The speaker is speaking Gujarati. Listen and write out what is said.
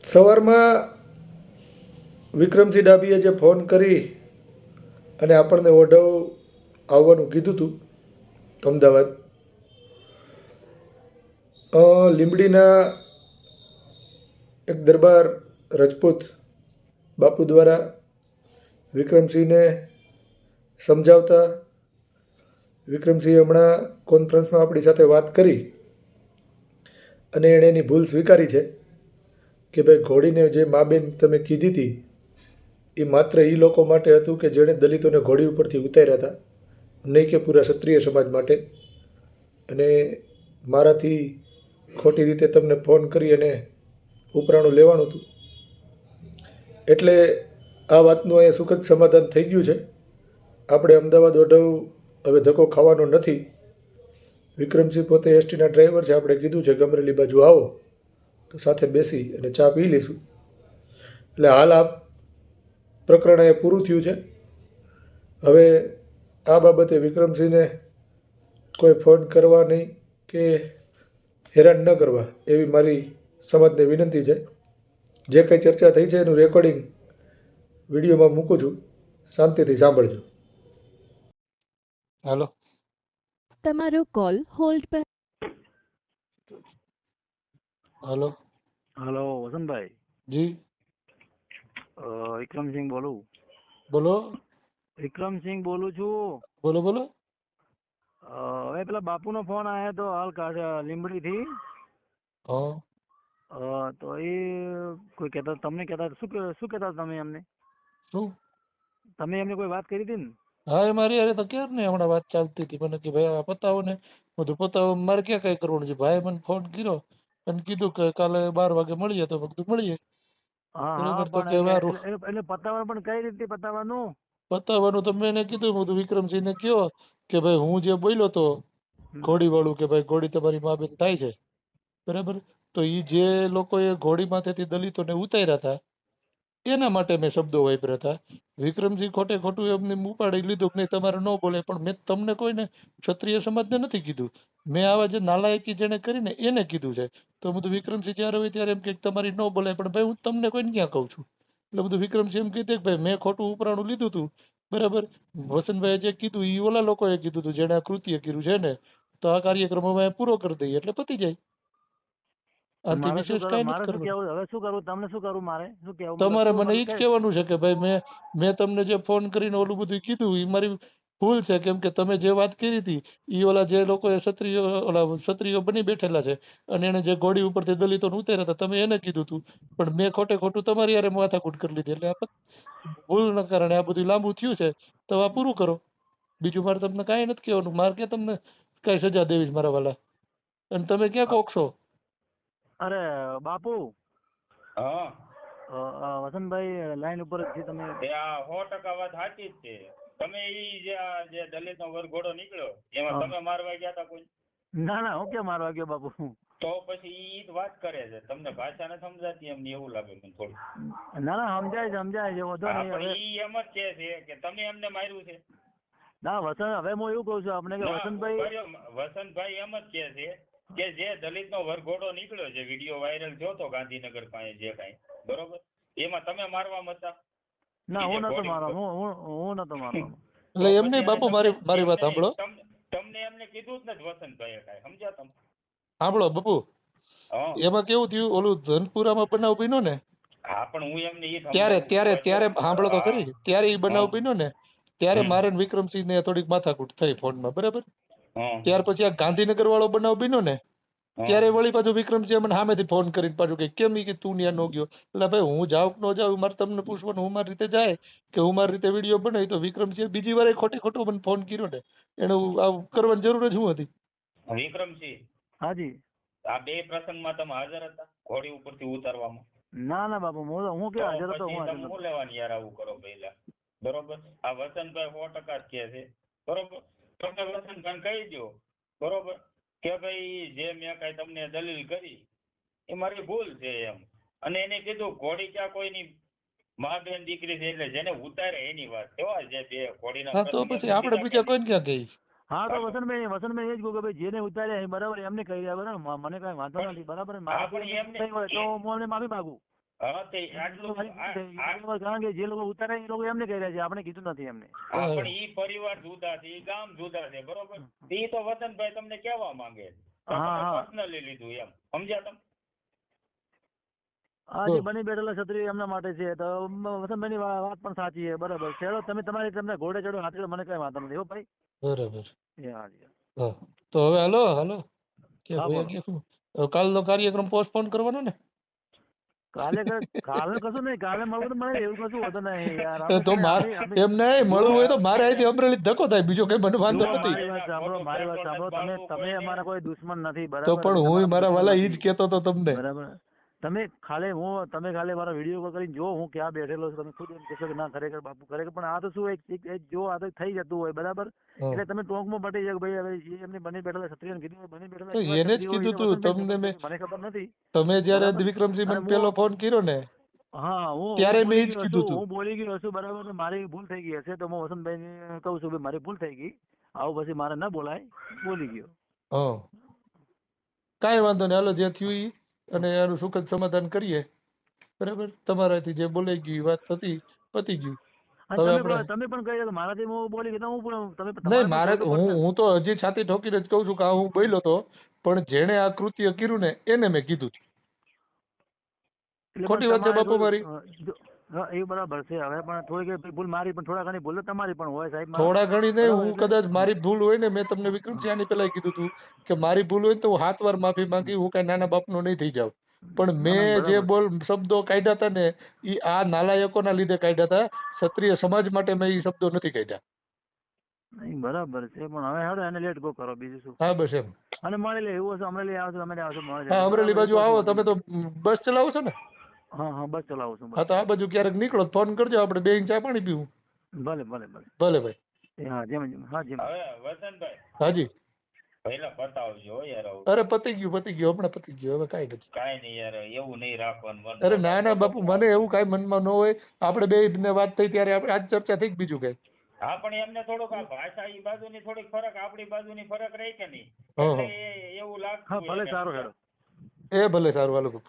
સવારમાં વિક્રમસિંહ ડાભીએ જે ફોન કરી અને આપણને ઓઢવ આવવાનું કીધું હતું અમદાવાદ, લીંબડીના એક દરબાર રજપૂત બાપુ દ્વારા વિક્રમસિંહને સમજાવતા વિક્રમસિંહે હમણાં કોન્ફરન્સમાં આપણી સાથે વાત કરી અને એણે એની ભૂલ સ્વીકારી છે કે ભાઈ ઘોડીને જે મા બેન તમે કીધી હતી એ માત્ર એ લોકો માટે હતું કે જેણે દલિતોને ઘોડી ઉપરથી ઉતાર્યા હતા, નહીં કે પૂરા ક્ષત્રિય સમાજ માટે. અને મારાથી ખોટી રીતે તમને ફોન કરી અને ઉપરાણું લેવાનું હતું, એટલે આ વાતનું અહીંયા સુખદ સમાધાન થઈ ગયું છે. આપણે અમદાવાદ ઓઢવ હવે ધક્કો ખાવાનો નથી. વિક્રમસિંહ પોતે એસટીના ડ્રાઈવર છે, આપણે કીધું છે કે અમરેલી બાજુ આવો તો સાથે બેસી અને ચા પી લઈશું. એટલે હાલ આ પ્રકરણ એ પૂરું થયું છે. હવે આ બાબતે વિક્રમસિંહને કોઈ ફોન કરવા નહીં કે હેરાન ન કરવા એવી મારી સમાજને વિનંતી છે. જે કંઈ ચર્ચા થઈ છે એનું રેકોર્ડિંગ વિડીયોમાં મૂકું છું, શાંતિથી સાંભળજો. હાલો. તમારો કોલ હોલ્ડ પર. હાલો हेलो वसंत भाई, જી विक्रम सिंह बोलूं. બોલો विक्रम सिंह बोलूं છું. બોલો બોલો. હવે પેલા બાપુનો ફોન આવ્યો તો હાલ લીંબડી થી. હા તો એ કોઈ કહેતા તમને કહેતા શું કહેતા તમે એમને શું? તમે એમને કોઈ વાત કરી હતી ને? હા એ મારી હારે તો ક્યારે ને હમણાં વાત ચાલતી હતી, મને કે ભાઈ આ પતાવો ને. બધું પતાવો, મારે ક્યાં કઈ કરવાનું છે. ભાઈ મને ફોન કર્યો અને કીધું કે કાલે 12 વાગે મળીએ, તો મેં કીધું મળીએ. હા હા, બરાબર. તો પણ કે હવે એટલે પતાવવાનું પણ કઈ રીતે પતાવવાનું? પતાવવાનું તો મેં એને કીધું, બધું વિક્રમસિંહને કયો કે ભાઈ હું જે બોલ્યો તો ઘોડી વાળું કે ભાઈ ઘોડી તમારી મા બેન થાય છે, બરાબર. તો એ જે લોકોએ ઘોડી માથેથી દલિતોને ઉતાર્યા હતા એના માટે મેં શબ્દો વાપર્યા હતા. વિક્રમસિંહ ખોટે ખોટું એમને ઉપાડી લીધું કે નહીં તમારે ન બોલે, પણ મેં તમને કોઈને ક્ષત્રિય સમાજને નથી કીધું. મેં આવા જે નાલાયકી જેને કરીને એને કીધું છે. તો બધું વિક્રમસિંહ જ્યારે હોય ત્યારે એમ કે તમારી ન બોલે, પણ ભાઈ હું તમને કોઈને ક્યાં કહું છું. એટલે બધું વિક્રમસિંહ એમ કીધું કે ભાઈ મેં ખોટું ઉપરાણું લીધું હતું, બરાબર. વસંતભાઈએ જે કીધું એ ઓલા લોકોએ કીધું હતું જેને આ કૃત્ય કર્યું છે ને, તો આ કાર્યક્રમ અમે પૂરો કરી દઈએ એટલે પતી જાય. આથી મારે શું વિશેષ કરવું, કાંઈ મારે નથી શું કરવાનું. કેવું, હવે શું કરવું, તમને શું કરવું, મારે શું કેવું, તમારે મને એ જ કઈ કહેવાનું છે કે ભાઈ મેં તમને જે ફોન કરીને ઓલું બધું કીધું એ મારી ભૂલ છે, કેમ કે તમે જે વાત કરી હતી એ ઓલા જે લોકોએ ક્ષત્રિયો બની બેઠેલા છે અને એને જે ઘોડી ઉપરથી દલિતોને ઉતાર્યા હતા તમે એને કીધું હતું, પણ મેં ખોટે ખોટું તમારી યારે માથાકૂટ કરી લીધી. એટલે ભૂલના કારણે આ બધું લાંબુ થયું છે. તો આ પૂરું કરો. બીજું મારે તમને કાંઈ નથી કહેવાનું. મારે ક્યાં તમને કાંઈ સજા દેવી છે મારા વાલા? અને તમે ક્યાં કોકશો? અરે બાપુ, હા, વસંતભાઈ લાઈન ઉપર જ છે તમે? એ આ 100% વાત સાચી જ છે. તમે ઈ જે દલિત નો વરઘોડો નીકળ્યો એમાં તમે મારવા ગયા હતા કોઈ? ના ના, હું ક્યાં મારવા ગયો બાપુ? તો પછી ઈ જ વાત કરે છે. તમને ભાષા નથી સમજાતી એમને એવું લાગે મને થોડું. ના ના, સમજાય છે વધો હા, નહીં. પણ હવે ઈ એમ જ કહે છે કે તમે એમને માર્યું છે. ના હવે હું એવું કહું છું આપણે કે ના, વસંતભાઈ, વસંતભાઈ એમ જ કહે છે કે જે દલિત નો વરઘોડો નીકળ્યો છે, વિડીયો વાયરલ થયો તો ગાંધીનગર પાસે જે કાંઈ, બરોબર, એમાં તમે મારવામાં હતા? ના ઈ જે હું નતો ઘોડી મારવા, ઉપર. હું નતો મારવાનો. એટલે એમ નહીં બાપુ, મારી વાત સાંભળો. તમને એમને કીધું જ નથી વસંતભાઈએ કાંઈ, સમજ્યા તમે? સાંભળો બાપુ, હા એમાં કેવું થયું, ઓલું ધનપુરામાં બનાવ બન્યો ને હા, પણ હું એમને ઈ ત્યારે સમજાવું ત્યારે છું. ત્યારે સાંભળો તો ખરી, ત્યારે એ બનાવ હા. બન્યો ને ત્યારે હમ. મારે વિક્રમસિંહ ને થોડીક માથાકૂટ થઈ ફોનમાં, બરાબર. હા. ત્યાર પછી આ ગાંધીનગર વાળો બનાવ બન્યો ને હા. ત્યારે વળી પાછું વિક્રમસિંહ મને સામેથી ફોન કરીને પાછું કે કેમ ઈ કે તું ત્યાં ન ગયો. એટલે ભાઈ હું જાઉં કે ન જાઉં મારે તમને પૂછવાનું, હું મારી રીતે જાય કે હું મારી રીતે વિડીયો બનાવી. તો વિક્રમસિંહ બીજી વાર ખોટે ખોટો મને ફોન કર્યો ને, એનું આવું કરવાની જરૂર જ શું હતી? વિક્રમસિંહ, હાજી. આ બે પ્રસંગમાં તમે હાજર હતા ઘોડી ઉપરથી ઉતારવામાં? ના ના બાપુ, હું કે હાજર હતો, હું હાજર તમે હતો. શું લેવાની યાર આવું કરો પહેલા, બરોબર. આ વસંતભાઈ 100% જ કહે છે, બરોબર. તમે વસંતભાઈ કહી દો, બરોબર, કે ભાઈ જે મેં કાંઈ તમને દલીલ કરી એ મારી ભૂલ છે એમ. અને એને કીધું ઘોડી ક્યાં કોઈની મા બેન દીકરી છે, એટલે જેને ઉતારે એની વાત કેવા જે બે ઘોડીના હા તો પ્રસંગ પછી આપણે આપણે બીજા કોઈને ક્યાં કહીશ? હા તો વસંતભાઈ એ જ કહું કે ભાઈ જેને ઉતાર્યા એ બરાબર એમને કહી રહ્યા, બરાબર, મને કઈ વાંધો નથી, બરાબર. મારા પણ થઈ હોય તો હું એમને માફી માંગુ. હા તે આટલું કારણ કે જે લોકો ઉતારે એ લોકો એમને કહી રહ્યા છે, આપણે કીધું નથી એમને. હા, પણ ઈ પરિવાર જુદા છે, ઈ ગામ જુદા છે, બરોબર. ઈ તો વસંતભાઈ તમને કહેવા માંગે છે. હા, હા. પર્સનલી લીધું એમ, સમજ્યા તમે? આ જે બની બેઠેલા ક્ષત્રિય એમના માટે છે, તો વસંતભાઈની વાત પણ સાચી છે, બરાબર. ચલો તમે તમારી તમને ઘોડે ચડો હાથે ચડો, મને કઈ વાંધો નથી હો ભાઈ. બરાબર. એ હા જી. હા તો હવે હાલો કે હા, ભાઈ બોલો. કે શું હવે કાલનો કાર્યક્રમ પોસ્ટપોન કરવાનો ને? કાલે કશું નહીં, કાલે મળવું તો મળે, એવું કશું હોતું નહીં યાર. તો આપણે મારે એમ નહીં મળવું હોય તો મારે અહીંથી અમરેલી ધક્કો થાય, બીજો કઈ મને વાંધો જુઓ, નથી. મારી વાત સાંભળો, તમે અમારા કોઈ દુશ્મન નથી, તો બરાબર. પણ હું મારા વાલા ઈ જ કહેતો હતો તમને. બરાબર. તમે ખાલી મારો વિડીયો કોલ કરીને જો હું ક્યાં બેઠેલો છું, તમે ખુદ એમ કહેશો કે ના ખરેખર બાપુ ખરેખર. પણ આ તો શું એક જો આ તો થઈ જતું હોય, બરાબર. એટલે તમે ટોંકમાં પટી જાય કે ભાઈ હવે એમને બની બેઠેલા ક્ષત્રિયોને કીધું, બની બેઠેલા તો કેવા એને જ ક્ષત્રિયો કીધું હોય તું એ તમને મને ખબર નથી. તમે જયારે બરાબર. વિક્રમસિંહ અને મને પેલો ફોન કર્યો ને હા, ત્યારે મેં બોલી ઈ જ ગયો કીધું છું, તું. હું બોલી ગયો છું, બરાબર. ને મારી ભૂલ થઈ ગઈ હશે તો હું વસંતભાઈને કહું છું કે મારી ભૂલ થઈ ગઈ, આવું પછી મારે ના બોલાય, બોલી ગયો. હા કાંઈ વાંધો નહીં, હાલો જે થયું ઈ અને એનું સુખદ સમાધાન કરીએ, બરાબર. તમારાથી જે બોલાઈ ગયું ઈ વાત હતી, પતી ગયું. અને હવે તમે આપણે તમે પણ કહી દો કે મારાથી હું બોલી ગયો, હું પણ તમે નહીં તમારે પણ મારે થોડુંક personal. હું તો હજી છાતી ઠોકીને જ કહું છું કે આ હું બોલ્યો તો, પણ જેણે આ કૃત્ય કર્યું ને એને મેં કીધું તું. એટલે પણ ખોટી વાત છે તમારે બાપુ મારી? હા, એ બરાબર છે. હવે પણ થોડીક ભૂલ મારી પણ થોડા ઘણી ભૂલ તો તમારી પણ હોય સાહેબ મારા. થોડા ઘણી નહીં, બરાબર. હું એટલે કદાચ મારી ભૂલ હોય ને, મેં તમને વિક્રમસિંહ આની પહેલા કીધું તું કે મારી ભૂલ હોય ને તો હું 7 વાર માફી માંગી, હું કઈ નાના બાપનો નહીં થઈ જાઉં. પણ ના, મેં જે બરાબર. શબ્દો કાઢ્યા હતા ને ઈ આ નાલાયકોના લીધે કાઢ્યા હતા, ક્ષત્રિય સમાજ માટે મેં ઈ શબ્દો નથી કાઢ્યા. નહીં, બરાબર છે. પણ હવે હેડો એને લેટ ગો કરો, બીજું શું. હા બસ એમ. અને મળી લે એવું હશે, અમરેલી આવશો, અમે આવશો, મળી હા જજો, અમરેલી બરાબર. બાજુ કશું આવો, વાંધો તમે તો નહીં. બસ ચલાવો છો ને? હા, હા, બસ ચલાવું છું, હા બસ. તો આ બાજુ ક્યારેક નીકળો તો ફોન કરજો, આપણે બે ચા પાણી પીવું. ભલે ભલે ભલે. ભલે ભાઈ. હા, જેમ હા જેમ. હવે વસંતભાઈ હાજી. પહેલા પતાવજો હો યાર આવું. અરે પતી ગયું હમણાં પતી ગયું, હવે કાંઈ નથી. કાંઈ નહીં યાર, એવું નહીં રાખવાનું અરે મનમાં. ના ના બાપુ, મને એવું કાંઈ મનમાં ન હોય. આપણે બે ને વાત થઈ ત્યારે આપણે આજ ચર્ચા થઈ, બીજું કઈ. હા, પણ એમને થોડુંક આ ભાષા ઈ બાજુની થોડીક ફરક, આપણી બાજુની ફરક રહી કે નહીં, હા, એટલે હા. એવું હા, લાગતું ભલે, એને. સારું હેડો. એ ભલે, સારું હાલો.